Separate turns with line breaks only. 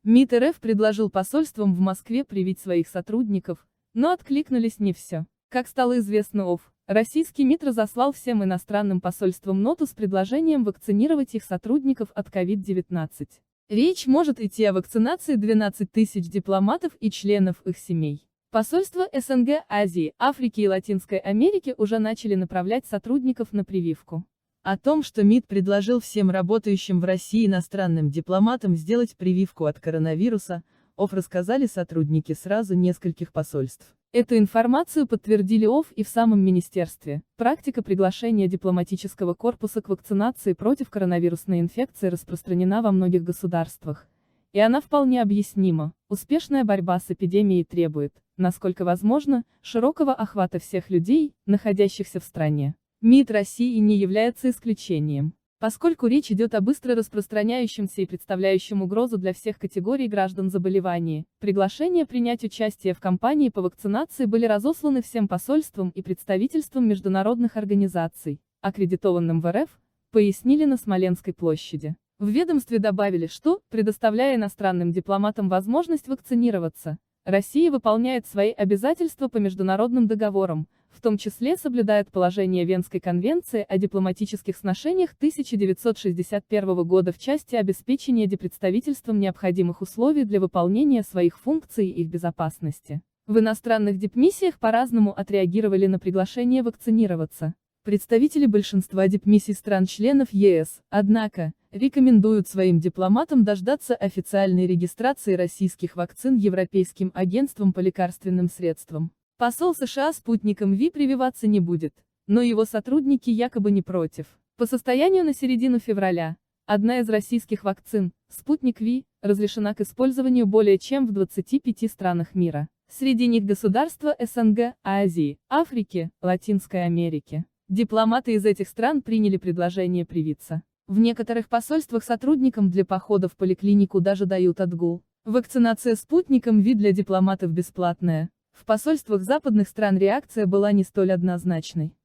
МИД РФ предложил посольствам в Москве привить своих сотрудников, но откликнулись не все. Как стало известно российский МИД разослал всем иностранным посольствам ноту с предложением вакцинировать их сотрудников от COVID-19. Речь может идти о вакцинации 12 тысяч дипломатов и членов их семей. Посольства СНГ, Азии, Африки и Латинской Америки уже начали направлять сотрудников на прививку. О том, что МИД предложил всем работающим в России иностранным дипломатам сделать прививку от коронавируса, рассказали сотрудники сразу нескольких посольств. Эту информацию подтвердили и в самом министерстве. Практика приглашения дипломатического корпуса к вакцинации против коронавирусной инфекции распространена во многих государствах. И она вполне объяснима. Успешная борьба с эпидемией требует, насколько возможно, широкого охвата всех людей, находящихся в стране. МИД России не является исключением. Поскольку речь идет о быстро распространяющемся и представляющем угрозу для всех категорий граждан заболевании, приглашения принять участие в кампании по вакцинации были разосланы всем посольствам и представительствам международных организаций, аккредитованным в РФ, пояснили на Смоленской площади. В ведомстве добавили, что, предоставляя иностранным дипломатам возможность вакцинироваться, Россия выполняет свои обязательства по международным договорам, в том числе соблюдает положение Венской конвенции о дипломатических сношениях 1961 года в части обеспечения диппредставительством необходимых условий для выполнения своих функций и их безопасности. В иностранных дипмиссиях по-разному отреагировали на приглашение вакцинироваться. Представители большинства дипмиссий стран-членов ЕС, однако, рекомендуют своим дипломатам дождаться официальной регистрации российских вакцин Европейским агентством по лекарственным средствам. Посол США спутником ВИ прививаться не будет, но его сотрудники якобы не против. По состоянию на середину февраля, одна из российских вакцин, спутник ВИ, разрешена к использованию более чем в 25 странах мира. Среди них государства СНГ, Азии, Африки, Латинской Америки. Дипломаты из этих стран приняли предложение привиться. В некоторых посольствах сотрудникам для похода в поликлинику даже дают отгул. Вакцинация спутником ВИ для дипломатов бесплатная. В посольствах западных стран реакция была не столь однозначной.